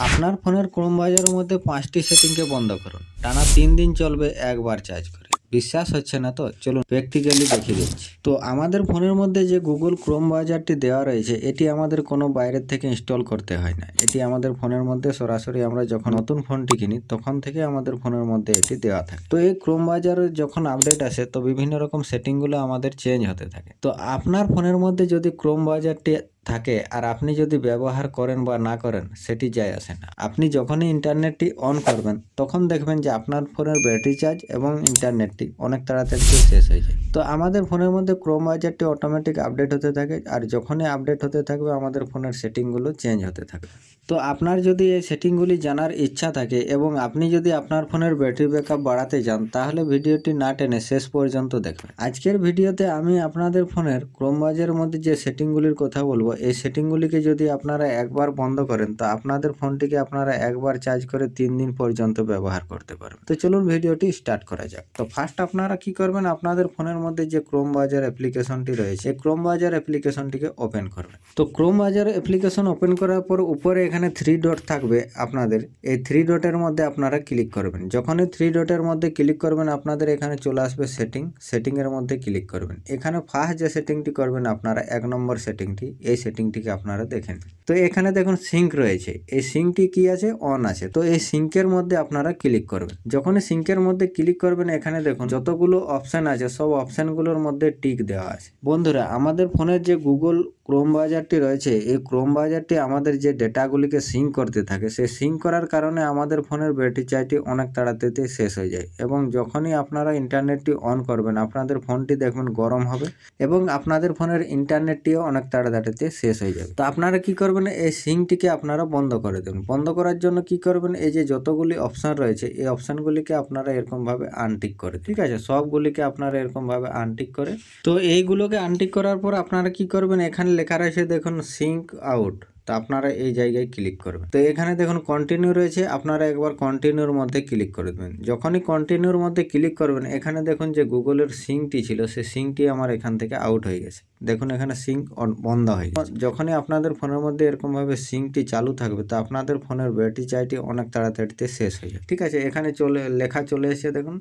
আপনার ফোনের ক্রোম ব্রাউজারের মধ্যে 5টি সেটিংকে বন্ধ করুন। টানা 3 দিন চলবে একবার চার্জ করে। বিশ্বাস হচ্ছে না তো চলুন প্র্যাকটিক্যালি দেখিয়ে দিচ্ছি। তো আমাদের ফোনের মধ্যে যে গুগল ক্রোম ব্রাউজারটি দেওয়া রয়েছে এটি আমাদের কোনো বাইরের থেকে ইনস্টল করতে হয় না। এটি আমাদের ফোনের মধ্যে সরাসরি আমরা যখন নতুন ফোনটি কিনি তখন থেকে আমাদের ফোনের মধ্যে এটি দেওয়া থাকে। তো এই ক্রোম ব্রাউজারের যখন আপডেট আসে তো বিভিন্ন রকম সেটিংগুলো আমাদের চেঞ্জ হতে থাকে। তো আপনার ফোনের মধ্যে যদি ক্রোম ব্রাউজারটি থাকে আর আপনি যদি ব্যবহার করেন বা না করেন সেটি যায় আসে না। আপনি যখনই ইন্টারনেটটি অন করবেন তখন দেখবেন যে আপনার ফোনের ব্যাটারি চার্জ এবং ইন্টারনেটটি অনেক তাড়াতাড়ি শেষ হয়ে যায়। তো আমাদের ফোনের মধ্যে ক্রোম ব্রাউজারটি অটোমেটিক আপডেট হতে থাকে আর যখনই আপডেট হতে থাকবে আমাদের ফোনের সেটিংগুলো চেঞ্জ হতে থাকবে। তো আপনার যদি এই সেটিংগুলি জানার ইচ্ছা থাকে এবং আপনি যদি আপনার ফোনের ব্যাটারি ব্যাকআপ বাড়াতে চান তাহলে ভিডিওটি না টেনে শেষ পর্যন্ত দেখবেন। আজকের ভিডিওতে আমি আপনাদের ফোনের ক্রোম ব্রাউজারের মধ্যে যে সেটিংগুলির কথা বলবো এই সেটিংগুলিকে যদি আপনারা একবার বন্ধ করেন তো আপনাদের ফোনটিকে আপনারা একবার চার্জ করে 3 দিন পর্যন্ত ব্যবহার করতে পারবেন। তো চলুন ভিডিওটি স্টার্ট করা যাক। তো ফার্স্ট আপনারা কি করবেন, আপনাদের ফোনের মধ্যে যে ক্রোম ব্রাউজার অ্যাপ্লিকেশনটি রয়েছে এই ক্রোম ব্রাউজার অ্যাপ্লিকেশনটিকে ওপেন করবেন। তো ক্রোম ব্রাউজার অ্যাপ্লিকেশন ওপেন করার পর উপরে এখানে 3 ডট থাকবে, আপনাদের এই 3 ডটের মধ্যে আপনারা ক্লিক করবেন। যখনই 3 ডটের মধ্যে ক্লিক করবেন আপনাদের এখানে চলে আসবে সেটিং এর মধ্যে ক্লিক করবেন। এখানে ফার্স্ট যে সেটিংটি করবেন আপনারা 1 নম্বর সেটিংটি, এই সেটিংটিকে আপনারা দেখেন। তো এখানে দেখুন সিঙ্ক রয়েছে, এই সিঙ্কটি কি আছে, অন আছে। তো এই সিঙ্কের মধ্যে আপনারা ক্লিক করবেন। যখনই সিঙ্কের মধ্যে ক্লিক করবেন এখানে দেখুন যতগুলো অপশন আছে সব অপশনগুলোর মধ্যে টিক দেওয়া আছে। বন্ধুরা আমাদের ফোনের যে গুগল ক্রোম ব্রাউজারটি রয়েছে এই ক্রোম ব্রাউজারটি আমাদের যে ডেটাগুলিকে সিঙ্ক করতে থাকে সেই সিঙ্ক করার কারণে আমাদের ফোনের ব্যাটারি চার্জটি অনেক তাড়াতাড়ি শেষ হয়ে যায় এবং যখনই আপনারা ইন্টারনেটটি অন করবেন আপনাদের ফোনটি দেখবেন গরম হবে এবং আপনাদের ফোনের ইন্টারনেটটিও অনেক তাড়াতাড়িতে শেষ হয়ে যাবে। তো আপনারা কি করবেন, এই সিঙ্কটিকে আপনারা বন্ধ করে দেবেন। বন্ধ করার জন্য কি করবেন, এই যে যতগুলি অপশন রয়েছে এই অপশনগুলিকে আপনারা এরকমভাবে আনটিক করে, ঠিক আছে, সবগুলিকে আপনারা এরকমভাবে আনটিক করে। তো এইগুলোকে আনটিক করার পর আপনারা কি করবেন, এখানে লেখা রয়েছে দেখুন সিঙ্ক আউট। তো আপনারা এই জায়গায় ক্লিক করবেন। তো এখানে দেখুন কন্টিনিউ রয়েছে, আপনারা একবার কন্টিনিউর মধ্যে ক্লিক করে দেবেন। যখনই কন্টিনিউর মধ্যে ক্লিক করবেন এখানে দেখুন যে গুগলের সিঙ্কটি ছিল সেই সিঙ্কটি আমার এখান থেকে আউট হয়ে গেছে। দেখুন এখানে সিঙ্ক বন্ধ হয়ে গেছে। যখনই আপনাদের ফোনের মধ্যে এরকমভাবে সিঙ্কটি চালু থাকবে তো আপনাদের ফোনের ব্যাটারি চার্জটি অনেক তাড়াতাড়িতে শেষ হয়ে যাবে, ঠিক আছে। এখানে লেখা চলে এসেছে দেখুন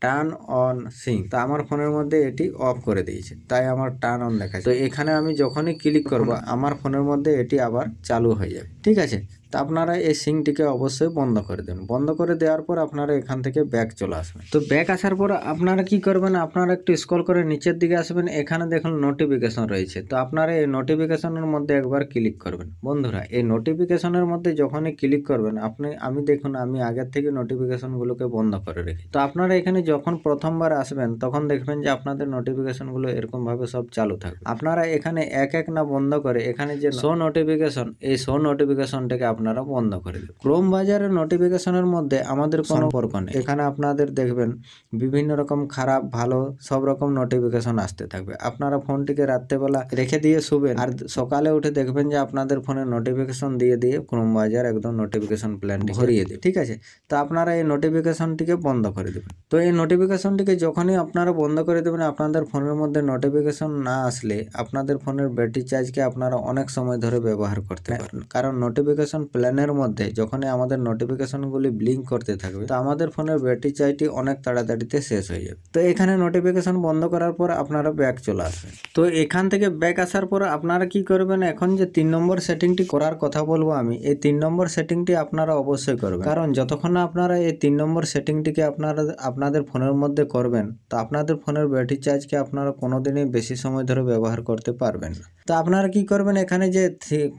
টার্ন অন সিঙ্ক। তো আমার ফোনের মধ্যে এটি অফ করে দিয়েছে তাই আমার টার্ন অন দেখাচ্ছে। তো এখানে আমি যখনই ক্লিক করব আমার ফোনের মধ্যে এটি আবার চালু হয়ে যাবে, ঠিক আছে। তো আপনারা এই সিঙ্কটিকে অবশ্যই বন্ধ করে দেবেন। বন্ধ করে দেওয়ার পর আপনারা এখান থেকে ব্যাক চলে আসবেন। তো ব্যাক আসার পর আপনারা কি করবেন, আপনারা একটু স্ক্রল করে নিচের দিকে আসবেন, এখানে দেখুন নোটিফিকেশন রয়েছে। তো আপনারা এই নোটিফিকেশনের মধ্যে একবার ক্লিক করবেন। বন্ধুরা এই নোটিফিকেশনের মধ্যে যখনই ক্লিক করবেন আমি দেখুন আমি আগের থেকে নোটিফিকেশনগুলোকে বন্ধ করে রেখেছি। তো আপনারা এখানে যখন প্রথমবার আসবেন তখন দেখবেন যে আপনাদের নোটিফিকেশনগুলো এরকমভাবে সব চালু থাকবে। আপনারা এখানে এক এক না বন্ধ করে এখানে যে শো নোটিফিকেশন এই শো নোটিফিকেশনটাকে আপনারা বন্ধ করে দেবেন। ক্রোম ব্রাউজারের নোটিফিকেশনের মধ্যে আমাদের কোনো সম্পর্ক নেই। এখানে আপনাদের দেখবেন বিভিন্ন রকম খারাপ ভালো সব রকম নোটিফিকেশন আসতে থাকবে। আপনারা ফোনটিকে রাত্রেবেলা রেখে দিয়ে শুবেন আর সকালে উঠে দেখবেন যে আপনাদের ফোনে নোটিফিকেশন দিয়ে ক্রোম ব্রাউজার একদম নোটিফিকেশন প্ল্যানটি ভরিয়ে দেবে, ঠিক আছে। তো আপনারা এই নোটিফিকেশনটিকে বন্ধ করে দেবেন। তো এই নোটিফিকেশনটিকে যখনই আপনারা বন্ধ করে দেবেন আপনাদের ফোনের মধ্যে নোটিফিকেশন না আসলে আপনাদের ফোনের ব্যাটারি চার্জকে আপনারা অনেক সময় ধরে ব্যবহার করতে পারেন। কারণ নোটিফিকেশন প্ল্যানের মধ্যে যখনই আমাদের নোটিফিকেশনগুলি ব্লিঙ্ক করতে থাকবে তো আমাদের ফোনের ব্যাটারি চার্জটি অনেক তাড়াতাড়িতে শেষ হয়ে যাবে। তো এখানে নোটিফিকেশন বন্ধ করার পর আপনারা ব্যাক চলে আসবেন। তো এখান থেকে ব্যাক আসার পর আপনারা কি করবেন, এখন যে 3 নম্বর সেটিংটি করার কথা বলবো আমি এই 3 নম্বর সেটিংটি আপনারা অবশ্যই করবেন। কারণ যতক্ষণ না আপনারা এই 3 নম্বর সেটিংটিকে আপনাদের ফোনের মধ্যে করবেন তো আপনাদের ফোনের ব্যাটারি চার্জকে আপনারা কোনোদিনই বেশি সময় ধরে ব্যবহার করতে পারবেন না। তো আপনারা কি করবেন, এখানে যে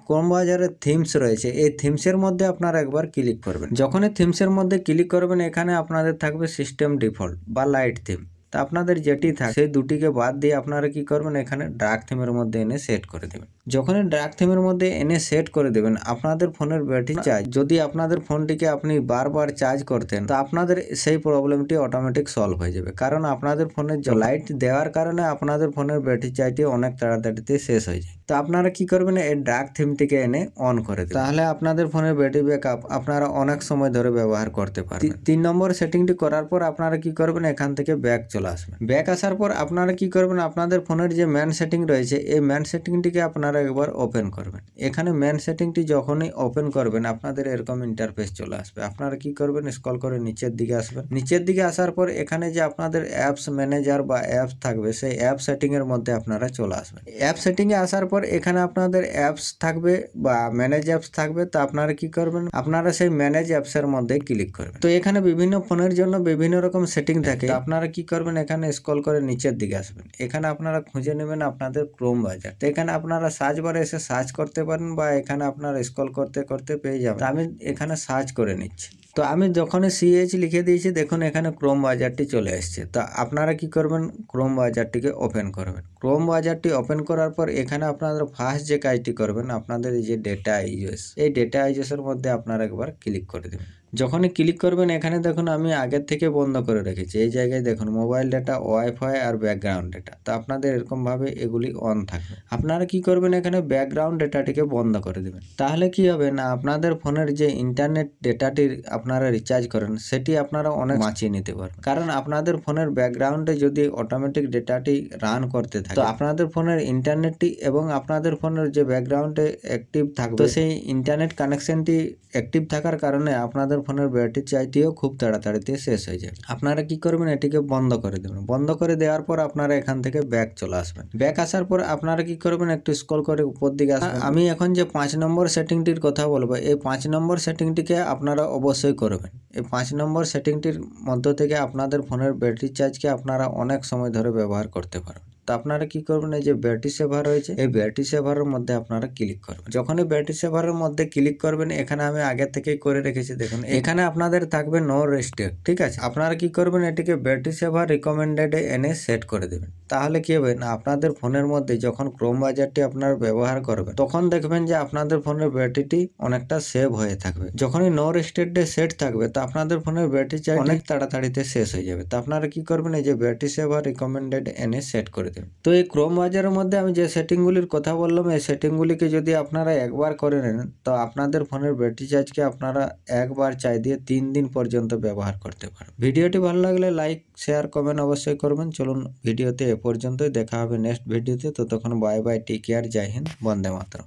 ক্রোম ব্রাউজারের থিমস রয়েছে এই থিমসের মধ্যে আপনারা একবার ক্লিক করবেন। যখনই থিমসের মধ্যে ক্লিক করবেন এখানে আপনাদের থাকবে সিস্টেম ডিফল্ট বা লাইট থিম। তা আপনাদের যেটি থাকে সেই দুটিকে বাদ দিয়ে আপনারা কি করবেন, এখানে ডার্ক থিমের মধ্যে এনে সেট করে দেবেন। যখনই ডার্ক থিমের মধ্যে এনে সেট করে দেবেন আপনাদের ফোনের ব্যাটারি চার্জ যদি আপনাদের ফোনটিকে আপনি বারবার চার্জ করতেন তো আপনাদের সেই প্রবলেমটি অটোমেটিক সলভ হয়ে যাবে। কারণ আপনাদের ফোনের লাইট দেওয়ার কারণে আপনাদের ফোনের ব্যাটারি চার্জটি অনেক তাড়াতাড়িতে শেষ হয়ে যায়। তো আপনারা কি করবেন, এই ডার্ক থিমটিকে এনে অন করে দেবেন। তাহলে আপনাদের ফোনের ব্যাটারি ব্যাকআপ আপনারা অনেক সময় ধরে ব্যবহার করতে পারবেন। 3 নম্বর সেটিংটি করার পর আপনারা কি করবেন, এখান থেকে ব্যাক চলে আসবেন। ব্যাক আসার পর আপনারা কি করবেন, আপনাদের ফোনের যে ম্যান সেটিং রয়েছে এই ম্যান সেটিংটিকে আপনারা আপনারা একবার ওপেন করবেন। এখানে মেন সেটিংটি যখনই ওপেন করবেন আপনাদের এরকম ইন্টারফেস চলে আসবে। আপনারা কি করবেন, স্ক্রল করে নিচের দিকে আসবেন। নিচের দিকে আসার পর এখানে যে আপনাদের অ্যাপস ম্যানেজার বা অ্যাপস থাকবে সেই অ্যাপ সেটিং এর মধ্যে আপনারা চলে আসবেন। অ্যাপ সেটিং এ আসার পর এখানে আপনাদের অ্যাপস থাকবে বা ম্যানেজ অ্যাপস থাকবে। তো আপনারা কি করবেন, আপনারা সেই ম্যানেজ অ্যাপস এর মধ্যে ক্লিক করবেন। তো এখানে বিভিন্ন ফোনের জন্য বিভিন্ন রকম সেটিং থাকে। তো আপনারা কি করবেন, এখানে স্ক্রল করে নিচের দিকে আসবেন। এখানে আপনারা খুঁজে নেবেন আপনাদের ক্রোম ব্রাউজার। তো এখানে আপনারা সার্চ বারে এসে সার্চ করতে পারেন বা এখানে আপনারা স্ক্রল করতে করতে পেয়ে যাবেন। তো আমি এখানে সার্চ করে নিচ্ছি। তো আমি যখনই CH লিখে দিয়েছি দেখুন এখানে ক্রোম ব্রাউজারটি চলে এসেছে। তো আপনারা কি করবেন, ক্রোম ব্রাউজারটিকে ওপেন করবেন। ক্রোম ব্রাউজারটি ওপেন করার পর এখানে আপনারা ফার্স্ট যে কাজটি করবেন, আপনাদের এই যে ডেটা আইজেস, এই ডেটা আইজেসের মধ্যে আপনারা একবার ক্লিক করে দেবেন। যখনই ক্লিক করবেন এখানে দেখুন আমি আগের থেকে বন্ধ করে রেখেছি। এই জায়গায় দেখুন মোবাইল ডাটা, ওয়াইফাই আর ব্যাকগ্রাউন্ড ডেটা। তো আপনাদের এরকমভাবে এগুলি অন থাকবে। আপনারা কি করবেন, এখানে ব্যাকগ্রাউন্ড ডেটাটিকে বন্ধ করে দেবেন। তাহলে কি হবে না, আপনাদের ফোনের যে ইন্টারনেট ডেটাটি আপনারা রিচার্জ করেন সেটি আপনারা অনেক বাঁচিয়ে নিতে পারবেন। কারণ আপনাদের ফোনের ব্যাকগ্রাউন্ডে যদি অটোমেটিক ডেটাটি রান করতে থাকে তো আপনাদের ফোনের ইন্টারনেটটি এবং আপনাদের ফোনের যে ব্যাকগ্রাউন্ডে অ্যাক্টিভ থাকবে, তো সেই ইন্টারনেট কানেকশনটি অ্যাক্টিভ থাকার কারণে আপনাদের ফোনের ব্যাটারি চাইতেও খুব তাড়াতাড়িতে শেষ হয়ে যাবে। আপনারা কি করবেন, এটিকে বন্ধ করে দেবেন। বন্ধ করে দেওয়ার পর আপনারা এখান থেকে ব্যাক চলে আসবেন। ব্যাক আসার পর আপনারা কি করবেন, একটু স্ক্রল করে উপর দিকে আসবেন। আমি এখন যে 5 নম্বর সেটিংটির কথা বলবো, এই 5 নম্বর সেটিংটিকে আপনারা অবশ্যই করবেন। এই 5 নম্বর সেটিংটির মধ্য থেকে আপনাদের ফোনের ব্যাটারি চার্জকে আপনারা অনেক সময় ধরে ব্যবহার করতে পারবেন। তো আপনারা কি করবেন, এই যে ব্যাটারি সেভার রয়েছে এই ব্যাটারি সেভারের মধ্যে আপনারা ক্লিক করবেন। যখনই ব্যাটারি সেভারের মধ্যে ক্লিক করবেন এখানে আমি আগে থেকেই করে রেখেছি দেখুন, এখানে আপনাদের থাকবে নো রেস্ট্রিক্ট, ঠিক আছে। আপনারা কি করবেন, এটিকে ব্যাটারি সেভার রিকমেন্ডেড এনে সেট করে দেবেন। তাহলে কি হবে না, আপনাদের ফোনের মধ্যে যখন ক্রোম ব্রাউজারটি আপনারা ব্যবহার করবেন তখন দেখবেন যে আপনাদের ফোনের ব্যাটারিটি অনেকটা সেভ হয়ে থাকবে। যখনই নো রেস্ট্রিক্টে সেট থাকবে তো আপনাদের ফোনের ব্যাটারি চার্জ অনেক তাড়াতাড়িতে শেষ হয়ে যাবে। তো আপনারা কি করবেন, এই যে ব্যাটারি সেভার রিকমেন্ডেড এনে সেট করে দেবেন। তো এই ক্রোম ব্রাউজারের মধ্যে আমি যে সেটিংগুলির কথা বললাম এই সেটিংগুলিকে যদি আপনারা একবার করে নেন তো আপনাদের ফোনের ব্যাটারি চার্জকে আপনারা একবার চাই দিয়ে 3 দিন পর্যন্ত ব্যবহার করতে পারেন। ভিডিওটি ভালো লাগলে লাইক শেয়ার কমেন্ট অবশ্যই করবেন। চলুন ভিডিওতে এ পর্যন্তই, দেখা হবে নেক্সট ভিডিওতে। ততক্ষণ বাই বাই, টেক কেয়ার, জয় হিন্দ, বন্দে মাতরম।